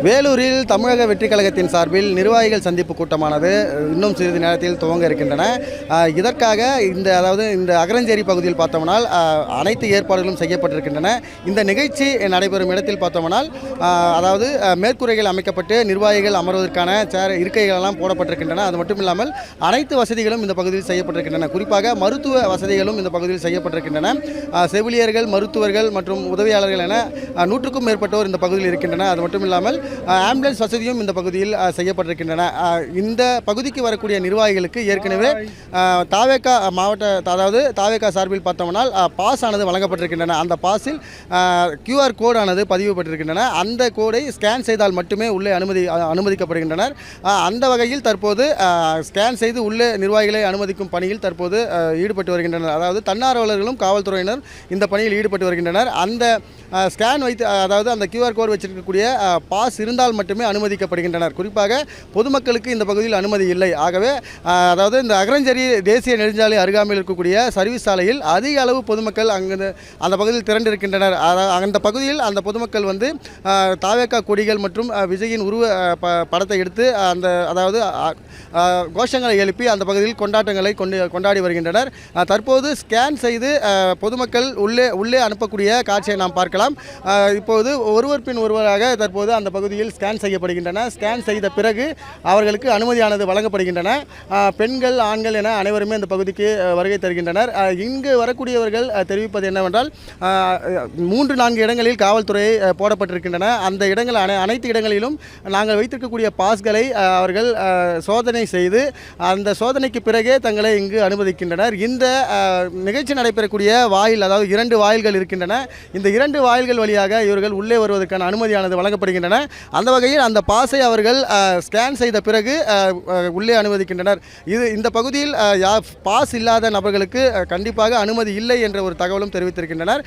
வேலூரில் தமிழக வெற்றி கழகத்தின் சார்பில் நிர்வாகிகள் சந்திப்பு கூட்டமானது இன்னும் சிறிது நேரத்தில் துவங்க இருக்கின்றன. இதற்காக இந்த அகரஞ்சேரி பகுதியில் பார்த்தோம்னால் அனைத்து ஏற்பாடுகளும் செய்யப்பட்டிருக்கின்றன. இந்த நிகழ்ச்சி நடைபெறும் இடத்தில் பார்த்தோம்னால் மேற்கூரைகள் அமைக்கப்பட்டு நிர்வாகிகள் அமர்வதற்கான இருக்கைகள் எல்லாம் போடப்பட்டிருக்கின்றன. அது மட்டும் இல்லாமல் அனைத்து வசதிகளும் இந்த பகுதியில் செய்யப்பட்டிருக்கின்றன. குறிப்பாக மருத்துவ வசதிகளும் இந்த பகுதியில் செய்யப்பட்டிருக்கின்றன. செவிலியர்கள், மருத்துவர்கள் மற்றும் உதவியாளர்கள் என 100க்கும் மேற்பட்டோர் இந்த பகுதியில் இருக்கின்றன. அது மட்டும் இல்லாமல் ஆம்புலன்ஸ் வசதியும் இந்த பகுதியில் செய்யப்பட்டிருக்கின்றன. இந்த பகுதிக்கு வரக்கூடிய நிர்வாகிகளுக்கு ஏற்கனவே தாவேகா தாவேகா சார்பில் பார்த்தோம்னால் பாஸ் ஆனது வழங்கப்பட்டிருக்கின்றன. அந்த பாஸில் QR கோட் ஆனது பதிவுபட்டிருக்கின்றன. அந்த கோடை ஸ்கேன் செய்தால் மட்டுமே உள்ளே அனுமதிக்கப்படுகின்றனர். அந்த வகையில் தற்போது ஸ்கேன் செய்து உள்ளே நிர்வாகிகளை அனுமதிக்கும் பணியில் தற்போது ஈடுபட்டு வருகின்றனர். அதாவது தன்னார்வலர்களும் காவல்துறையினர் இந்த பணியில் ஈடுபட்டு வருகின்றனர். அந்த ஸ்கேன் வைத்து அந்த QR கோட் வச்சிருக்கக்கூடிய பாஸ் இருந்தால் மட்டுமே அனுமதிக்கப்படுகின்றனர். குறிப்பாக பொதுமக்களுக்கு இந்த பகுதியில் அனுமதி இல்லை. ஆகவே இந்த அகரஞ்சேரி தேசிய நெடுஞ்சாலை அருகாமையில் இருக்கக்கூடிய சர்வீஸ் சாலையில் அதிக அளவு பொதுமக்கள் அந்த பகுதியில் திரண்டிருக்கின்றனர். அந்த பகுதியில் அந்த பொதுமக்கள் தாவேகா கொடிகள் மற்றும் விஜயின் உருவ படத்தை எடுத்து கோஷங்களை எழுப்பி அந்த பகுதியில் கொண்டாட்டங்களை கொண்டாடி வருகின்றனர். தற்போது ஸ்கேன் செய்து பொதுமக்கள் உள்ளே அனுப்பக்கூடிய காட்சியை நாம் பார்க்கலாம். இப்போது ஒருவர் பின் ஒருவராக தற்போது அந்த பகுதியில் ஸ்கேன் செய்யப்படுகின்றன. ஸ்கேன் செய்த பிறகு அவர்களுக்கு அனுமதியானது வழங்கப்படுகின்றன. பெண்கள், ஆண்கள் என அனைவருமே இந்த பகுதிக்கு வருகை தருகின்றனர். இங்கு வரக்கூடியவர்கள் தெரிவிப்பது என்னவென்றால் 3-4 இடங்களில் காவல்துறை போடப்பட்டிருக்கின்றன. அந்த இடங்கள் அனைத்து இடங்களிலும் நாங்கள் வைத்திருக்கக்கூடிய பாஸ்களை அவர்கள் சோதனை செய்து அந்த சோதனைக்கு பிறகே தங்களை இங்கு அனுமதிக்கின்றனர். இந்த நிகழ்ச்சி நடைபெறக்கூடிய வாயில் 2 வாயில்கள் இருக்கின்றன. இந்த 2 வாயில்கள் வழியாக இவர்கள் உள்ளே வருவதற்கான அனுமதியானது வழங்கப்படுகின்றன. அந்த வகையில் அந்த பாஸை அவர்கள் ஸ்கேன் செய்த பிறகு உள்ளே அனுமதிக்கின்றனர். இந்த பகுதியில் பாஸ் இல்லாத நபர்களுக்கு கண்டிப்பாக அனுமதி இல்லை என்ற ஒரு தகவலும் தெரிவித்திருக்கின்றனர்.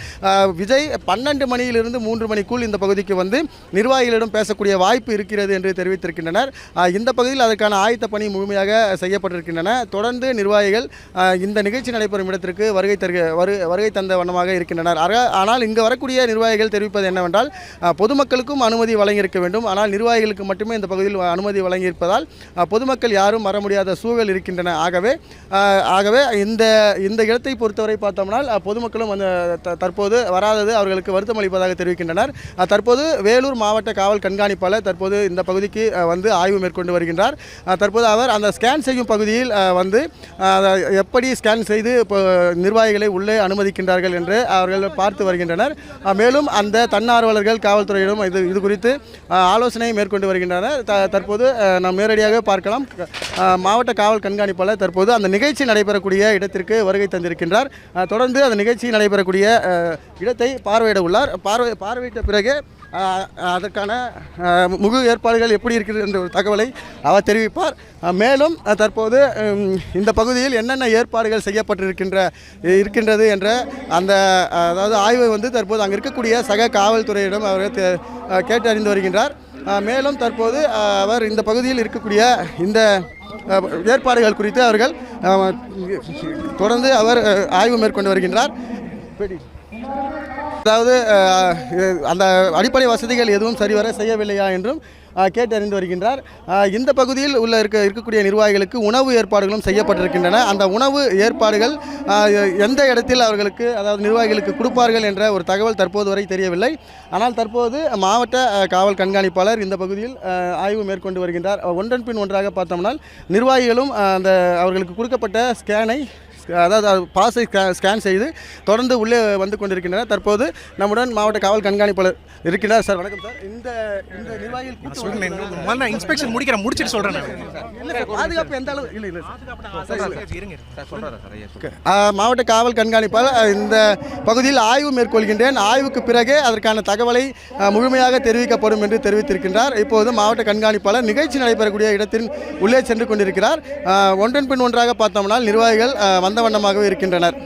விஜய் 12 மணியிலிருந்து 3 மணிக்குள் இந்த பகுதிக்கு வந்து நிர்வாகிகளிடம் பேசக்கூடிய வாய்ப்பு இருக்கிறது என்று தெரிவித்திருக்கின்றனர். இந்த பகுதியில் அதற்கான ஆயத்த பணி முழுமையாக செய்யப்பட்டிருக்கின்றன. தொடர்ந்து நிர்வாகிகள் இந்த நிகழ்ச்சி நடைபெறும் இடத்திற்கு வருகை தந்த வண்ணமாக இருக்கின்றனர். ஆனால் இங்கு வரக்கூடிய நிர்வாகிகள் தெரிவிப்பது என்னவென்றால் பொதுமக்களுக்கும் அனுமதி வழங்கியிருக்க வேண்டும். ஆனால் நிர்வாகிகளுக்கு மட்டுமே இந்த பகுதியில் அனுமதி வழங்கியிருப்பதால் பொதுமக்கள் யாரும் வர முடியாத சூழல் இருக்கின்றன. ஆகவே இந்த இடத்தை பொறுத்தவரை பார்த்தோம்னால் பொதுமக்களும் தற்போது வராதது அவர்களுக்கு வருத்தம் அளிப்பதாக தெரிவிக்கின்றனர். தற்போது வேலூர் மாவட்ட காவல் கண்காணிப்பாளர் தற்போது இந்த பகுதிக்கு வந்து ஆய்வு மேற்கொண்டு வருகின்றார். தற்போது அவர் அந்த ஸ்கேன் செய்யும் பகுதியில் வந்து எப்படி ஸ்கேன் செய்து நிர்வாகிகளை உள்ளே அனுமதிக்கின்றார்கள் என்று அவர்கள் பார்த்து வருகின்றனர். மேலும் அந்த தன்னார்வலர்கள் காவல்துறையிடம் இது குறித்து ஆலோசனை மேற்கொண்டு வருகின்றனர். தற்போது நாம் நேரடியாக பார்க்கலாம். மாவட்ட காவல் கண்காணிப்பாளர் தற்போது அந்த நிகழ்ச்சி நடைபெறக்கூடிய இடத்திற்கு வருகை தந்திருக்கின்றார். தொடர்ந்து அந்த நிகழ்ச்சி நடைபெறக்கூடிய இடத்தை பார்வையிட உள்ளார். பார்வையிட்ட பிறகு அதற்கான முழு ஏற்பாடுகள் எப்படி இருக்கிறது என்ற ஒரு தகவலை அவர் தெரிவிப்பார். மேலும் தற்போது இந்த பகுதியில் என்னென்ன ஏற்பாடுகள் இருக்கின்றது என்ற அந்த ஆய்வை வந்து தற்போது அங்கே இருக்கக்கூடிய சக காவல்துறையிடம் அவர் கேட்டறிந்து வருகின்றார். மேலும் தற்போது அவர் இந்த பகுதியில் இருக்கக்கூடிய இந்த ஏற்பாடுகள் குறித்து அவர்கள் தொடர்ந்து அவர் ஆய்வு மேற்கொண்டு வருகின்றார். அந்த அடிப்படை வசதிகள் எதுவும் சரிவர செய்யவில்லையா என்றும் கேட்டறிந்து வருகின்றார். இந்த பகுதியில் இருக்கக்கூடிய நிர்வாகிகளுக்கு உணவு ஏற்பாடுகளும் செய்யப்பட்டிருக்கின்றன. அந்த உணவு ஏற்பாடுகள் எந்த இடத்தில் அவர்களுக்கு நிர்வாகிகளுக்கு கொடுப்பார்கள் என்ற ஒரு தகவல் தற்போது வரை தெரியவில்லை. ஆனால் தற்போது மாவட்ட காவல் கண்காணிப்பாளர் இந்த பகுதியில் ஆய்வு மேற்கொண்டு வருகின்றார். ஒன்றன் பின் ஒன்றாக பார்த்தோம்னால் நிர்வாகிகளும் அவர்களுக்கு கொடுக்கப்பட்ட ஸ்கேனை பாஸை ஸ்கேன் செய்து தொடர்ந்து உள்ளே வந்து கொண்டிருக்கின்றனர். தற்போது நம்முடன் மாவட்ட காவல் கண்காணிப்பாளர் இருக்கிறார். சார் வணக்கம் சார். இந்த நிர்வாகிகள் இன்ஸ்பெக்ஷன் முடிச்சிட்டு சொல்கிறேன். பாதுகாப்பு எந்த அளவு இல்லை மாவட்ட காவல் கண்காணிப்பாளர் இந்த பகுதியில் ஆய்வு மேற்கொள்கின்றேன். ஆய்வுக்கு பிறகு அதற்கான தகவலை முழுமையாக தெரிவிக்கப்படும் என்று தெரிவித்திருக்கின்றார். இப்போது மாவட்ட கண்காணிப்பாளர் நிகழ்ச்சி நடைபெறக்கூடிய இடத்தின் உள்ளே சென்று கொண்டிருக்கிறார். ஒன்றன் பின் ஒன்றாக பார்த்தோம்னால் நிர்வாகிகள் வந்த வண்ணமாகவே இருக்கின்றனர்.